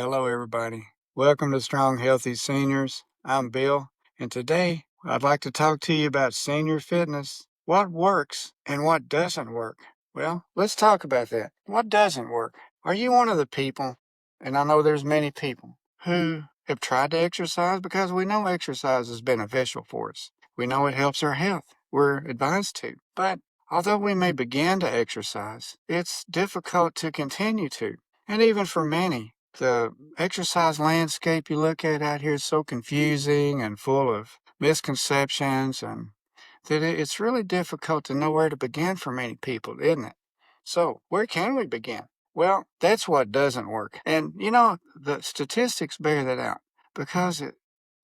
Hello, everybody. Welcome to Strong Healthy Seniors. I'm Bill, and today I'd like to talk to you about senior fitness. What works and what doesn't work? Well, let's talk about that. What doesn't work? Are you one of the people, and I know there's many people, who have tried to exercise because we know exercise is beneficial for us? We know it helps our health. We're advised to. But although we may begin to exercise, it's difficult to continue to. And even for many, the exercise landscape you look at out here is so confusing and full of misconceptions, and that it's really difficult to know where to begin for many people, isn't it? So, where can we begin? Well, that's what doesn't work. And the statistics bear that out because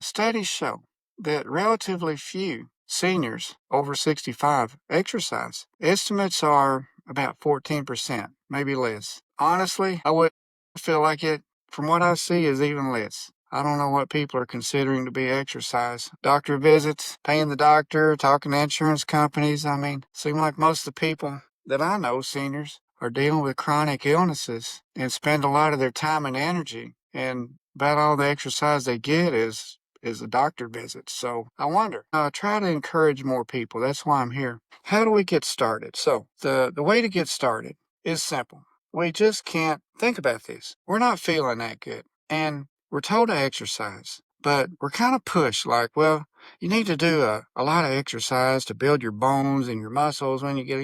studies show that relatively few seniors over 65 exercise. Estimates are about 14%, maybe less. Honestly, I would feel like it, from what I see, is even less. I don't know what people are considering to be exercise. Doctor visits, paying the doctor, talking to insurance companies. I mean, seem like most of the people that I know, seniors, are dealing with chronic illnesses and spend a lot of their time and energy. And about all the exercise they get is a doctor visit. So I wonder, try to encourage more people. That's why I'm here. How do we get started? So the way to get started is simple. We just can't think about this. We're not feeling that good. And we're told to exercise, but we're kind of pushed like, well, you need to do a lot of exercise to build your bones and your muscles when you get.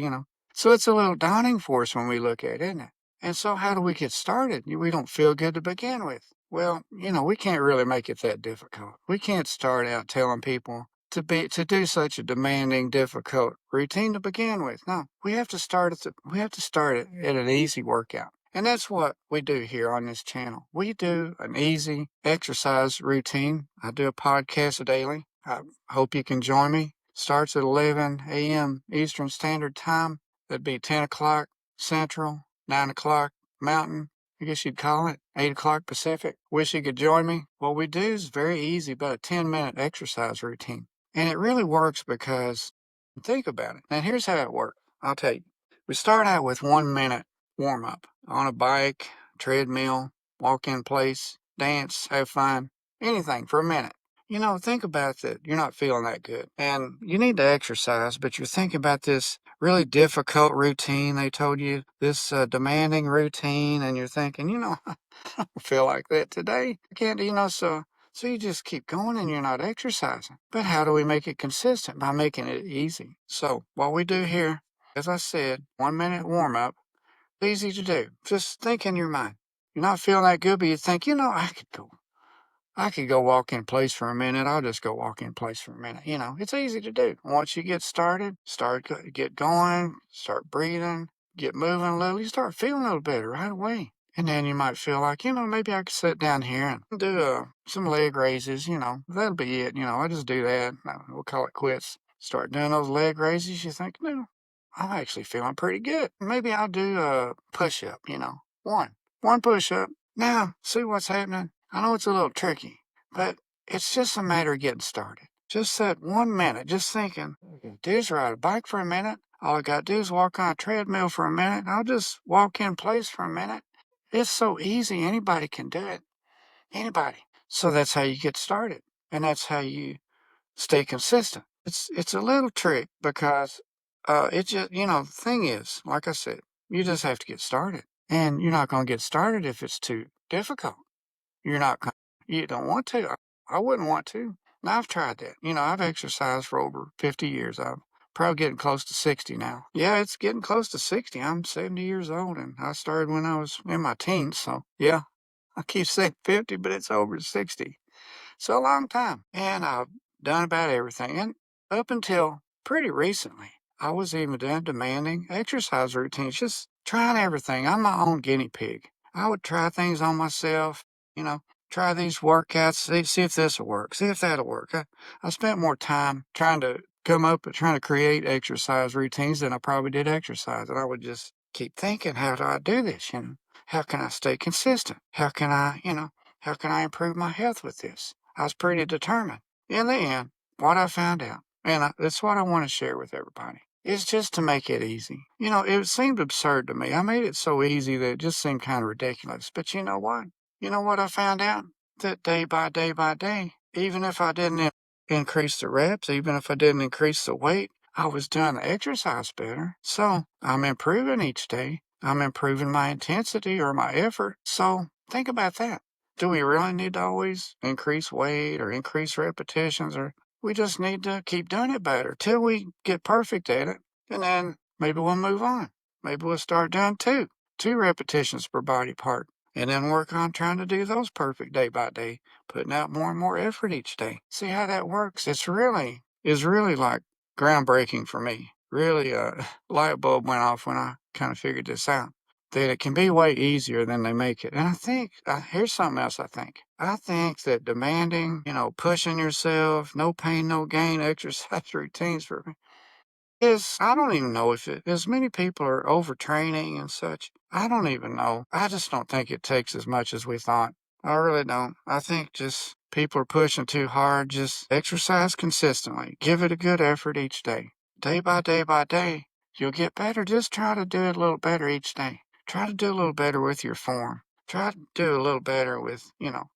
So it's a little daunting for us when we look at it, isn't it? And so how do we get started? We don't feel good to begin with. Well, we can't really make it that difficult. We can't start out telling people to do such a demanding, difficult routine to begin with. No, we have to start it at an easy workout. And that's what we do here on this channel. We do an easy exercise routine. I do a podcast daily. I hope you can join me. Starts at 11 a.m. Eastern Standard Time. That'd be 10 o'clock Central, 9 o'clock Mountain, I guess you'd call it, 8 o'clock Pacific. Wish you could join me. What we do is very easy, about a 10-minute exercise routine. And it really works because, think about it. Now, here's how it works. I'll tell you. We start out with 1 minute warm up on a bike, treadmill, walk in place, dance, have fun, anything for a minute. Think about that. You're not feeling that good. And you need to exercise, but you're thinking about this really difficult routine. They told you this demanding routine, and you're thinking, I don't feel like that today. I can't, so you just keep going and you're not exercising. But how do we make it consistent? By making it easy. So what we do here, as I said, 1 minute warm up, easy to do. Just think in your mind. You're not feeling that good, but you think, I could go walk in place for a minute. I'll just go walk in place for a minute. It's easy to do. Once you get started, get going, start breathing, get moving a little, you start feeling a little better right away. And then you might feel like, maybe I could sit down here and do some leg raises, that'll be it. I'll just do that. We'll call it quits. Start doing those leg raises. You think, no, I'm actually feeling pretty good. Maybe I'll do a push up, one push up. Now, see what's happening? I know it's a little tricky, but it's just a matter of getting started. Just that 1 minute, just thinking, do is ride a bike for a minute. All I got to do is walk on a treadmill for a minute. I'll just walk in place for a minute. It's so easy. Anybody can do it. Anybody. So that's how you get started. And that's how you stay consistent. It's a little trick because it just, the thing is, like I said, you just have to get started. And you're not going to get started if it's too difficult. You're not, you don't want to. I wouldn't want to. Now, I've tried that. I've exercised for over 50 years. I'm probably getting close to 60 now. Yeah, it's getting close to 60. I'm 70 years old and I started when I was in my teens. So, yeah, I keep saying 50, but it's over 60. So, a long time. And I've done about everything. And up until pretty recently, I was even doing demanding exercise routines, just trying everything. I'm my own guinea pig. I would try things on myself, you know, try these workouts, see if this will work, see if that'll work. I spent more time trying to trying to create exercise routines than I probably did exercise. And I would just keep thinking, how do I do this? How can I stay consistent? How can I improve my health with this? I was pretty determined. In the end, what I found out, and that's what I want to share with everybody, is just to make it easy. It seemed absurd to me. I made it so easy that it just seemed kind of ridiculous. But you know what? You know what I found out? That day by day, even if I didn't increase the reps, even if I didn't increase the weight, I was doing the exercise better. So I'm improving each day. I'm improving my intensity or my effort. So think about that. Do we really need to always increase weight or increase repetitions, or we just need to keep doing it better till we get perfect at it? And then maybe we'll move on. Maybe we'll start doing two repetitions per body part, and then work on trying to do those perfect day by day, putting out more and more effort each day. See how that works? Is really like groundbreaking for me. Really, a light bulb went off when I kind of figured this out. That it can be way easier than they make it. And I think, here's something else I think. I think that demanding, pushing yourself, no pain, no gain exercise routines for me is, I don't even know if as many people are overtraining and such. I don't even know. I just don't think it takes as much as we thought. I really don't. I think just people are pushing too hard. Just exercise consistently. Give it a good effort each day. Day by day by day, you'll get better. Just try to do it a little better each day. Try to do a little better with your form. Try to do a little better with,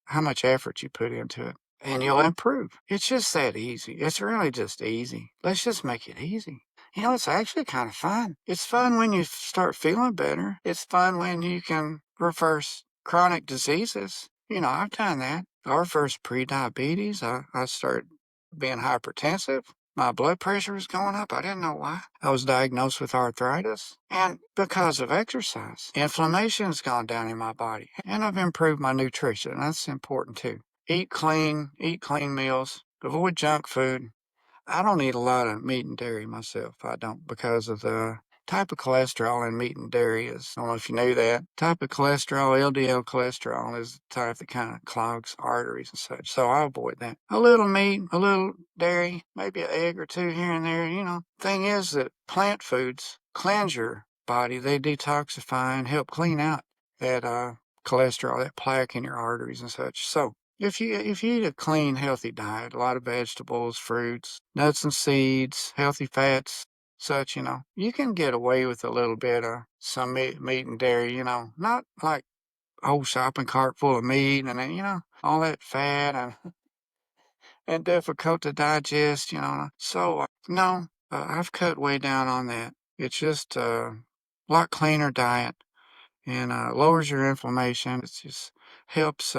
how much effort you put into it. And you'll improve. It's just that easy. It's really just easy. Let's just make it easy. It's actually kind of fun. It's fun when you start feeling better. It's fun when you can reverse chronic diseases. I've done that. I reversed pre-diabetes. I started being hypertensive. My blood pressure was going up. I didn't know why. I was diagnosed with arthritis. And because of exercise, inflammation's gone down in my body. And I've improved my nutrition. That's important too. Eat clean meals, avoid junk food. I don't eat a lot of meat and dairy myself. I don't, because of the type of cholesterol in meat and dairy is, I don't know if you knew that. Type of cholesterol, LDL cholesterol, is the type that kind of clogs arteries and such. So I avoid that. A little meat, a little dairy, maybe an egg or two here and there. Thing is that plant foods cleanse your body. They detoxify and help clean out that cholesterol, that plaque in your arteries and such. So if you eat a clean, healthy diet, a lot of vegetables, fruits, nuts and seeds, healthy fats, such, you can get away with a little bit of some meat and dairy, not like a whole shopping cart full of meat and then, all that fat and difficult to digest, So, no, I've cut way down on that. It's just a lot cleaner diet and lowers your inflammation. It just helps,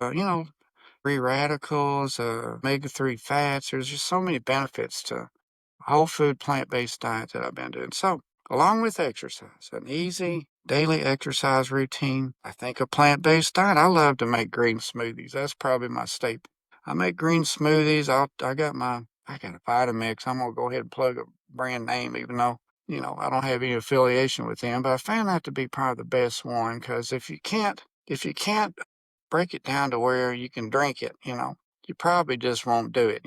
free radicals, omega-3 fats. There's just so many benefits to whole food plant-based diet that I've been doing. So, along with exercise, an easy daily exercise routine, I think a plant-based diet. I love to make green smoothies. That's probably my staple. I make green smoothies. I got a Vitamix. I'm gonna go ahead and plug a brand name, even though I don't have any affiliation with them. But I found that to be probably the best one because if you can't break it down to where you can drink it, you probably just won't do it.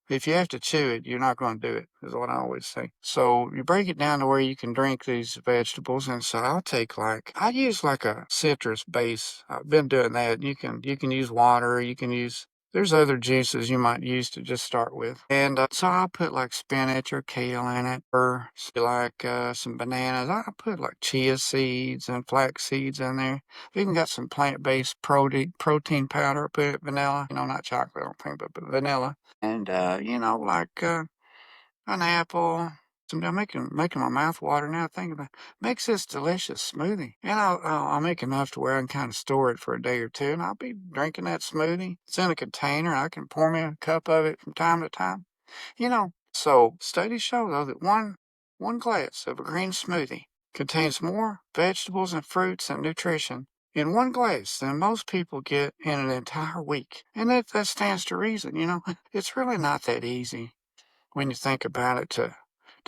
If you have to chew it, you're not going to do it, is what I always say. So you break it down to where you can drink these vegetables. And so I use like a citrus base. I've been doing that. You can use water, there's other juices you might use to just start with. And so I'll put like spinach or kale in it, or like some bananas. I'll put like chia seeds and flax seeds in there. I've even got some plant-based protein powder. Put it vanilla, not chocolate, I don't think, but vanilla. And, like an apple. I'm making my mouth water now thinking about it. Makes this delicious smoothie. And I'll make enough to where I can kind of store it for a day or two, and I'll be drinking that smoothie. It's in a container. I can pour me a cup of it from time to time. So studies show though that one glass of a green smoothie contains more vegetables and fruits and nutrition in one glass than most people get in an entire week. And that stands to reason. It's really not that easy when you think about it to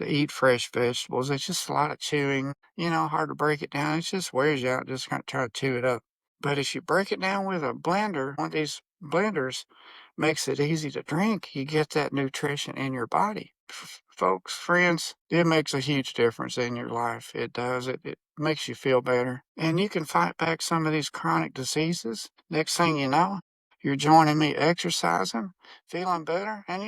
eat fresh vegetables. It's just a lot of chewing, hard to break it down. It just wears you out just kind of try to chew it up. But if you break it down with a blender, one of these blenders makes it easy to drink, you get that nutrition in your body. Folks, friends, it makes a huge difference in your life. It does. It makes you feel better. And you can fight back some of these chronic diseases. Next thing you know, you're joining me exercising, feeling better. And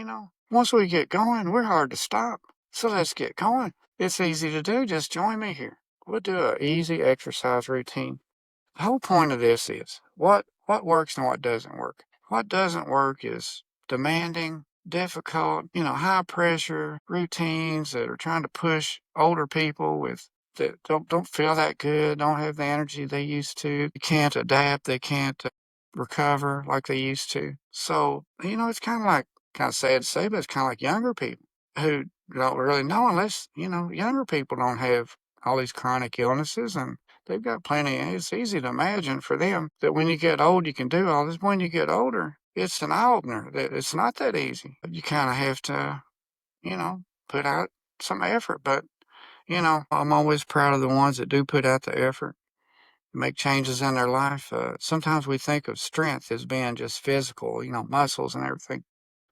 once we get going, we're hard to stop. So let's get going. It's easy to do. Just join me here. We'll do an easy exercise routine. The whole point of this is, what works and what doesn't work. What doesn't work is demanding, difficult, high pressure routines that are trying to push older people with that don't feel that good, don't have the energy they used to. They can't adapt, they can't recover like they used to. So, it's kind of sad to say, but it's kind of like younger people who don't really know unless, younger people don't have all these chronic illnesses and they've got plenty. It's easy to imagine for them that when you get old, you can do all this. When you get older, it's an eye opener that it's not that easy. You kind of have to, put out some effort. But, I'm always proud of the ones that do put out the effort, make changes in their life. Sometimes we think of strength as being just physical, muscles and everything.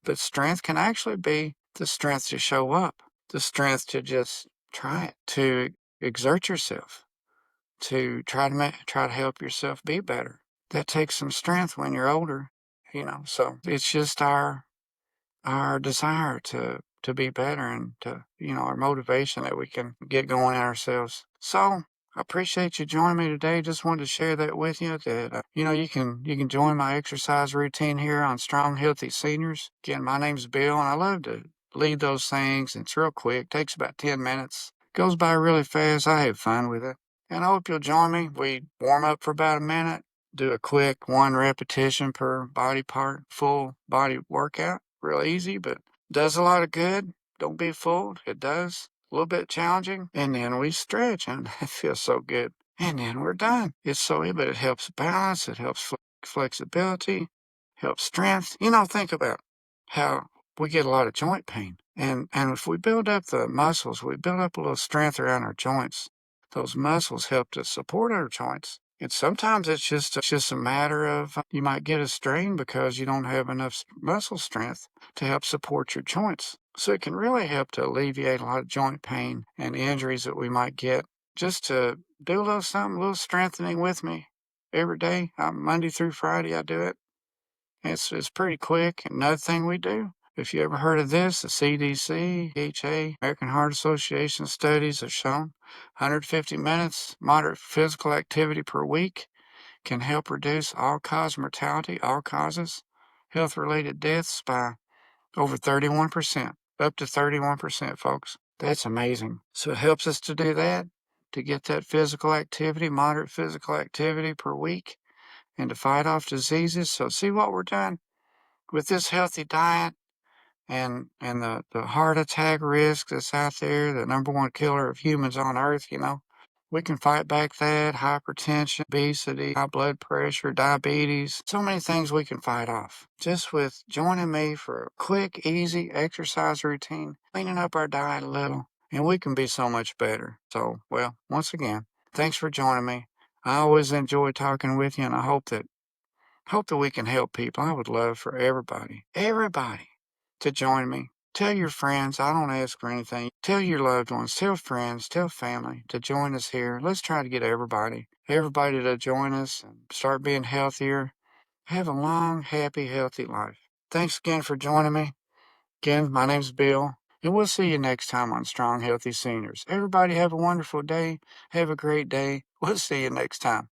But strength can actually be the strength to show up, the strength to just try it, to exert yourself, to try to help yourself be better. That takes some strength when you're older, So it's just our desire to be better and to our motivation that we can get going in ourselves. So I appreciate you joining me today. Just wanted to share that with you that you can join my exercise routine here on Strong Healthy Seniors. Again, my name's Bill and I love to lead those things. It's real quick, takes about 10 minutes. Goes by really fast. I have fun with it. And I hope you'll join me. We warm up for about a minute, do a quick 1 repetition per body part, full body workout. Real easy, but does a lot of good. Don't be fooled. It does. A little bit challenging. And then we stretch and it feels so good. And then we're done. It's so easy, but it helps balance. It helps flexibility, helps strength. Think about how we get a lot of joint pain. And if we build up the muscles, we build up a little strength around our joints. Those muscles help to support our joints. And sometimes it's just a matter of you might get a strain because you don't have enough muscle strength to help support your joints. So it can really help to alleviate a lot of joint pain and injuries that we might get. Just to do a little something, a little strengthening with me every day. Monday through Friday, I do it. It's pretty quick. Another thing we do, if you ever heard of this, the CDC, HA, American Heart Association studies have shown 150 minutes moderate physical activity per week can help reduce all-cause mortality, all causes, health-related deaths by over 31%, up to 31%, folks. That's amazing. So it helps us to do that, to get that physical activity, moderate physical activity per week, and to fight off diseases. So see what we're doing with this healthy diet and the heart attack risk that's out there, the number one killer of humans on earth, we can fight back that hypertension, obesity, high blood pressure, diabetes, so many things we can fight off just with joining me for a quick, easy exercise routine, cleaning up our diet a little, and we can be so much better. So, well, once again, thanks for joining me. I always enjoy talking with you, and I hope that we can help people. I would love for everybody to join me. Tell your friends. I don't ask for anything. Tell your loved ones, tell friends, tell family to join us here. Let's try to get everybody to join us and start being healthier. Have a long, happy, healthy life. Thanks again for joining me. Again, my name's Bill, and we'll see you next time on Strong Healthy Seniors. Everybody have a wonderful day. Have a great day. We'll see you next time.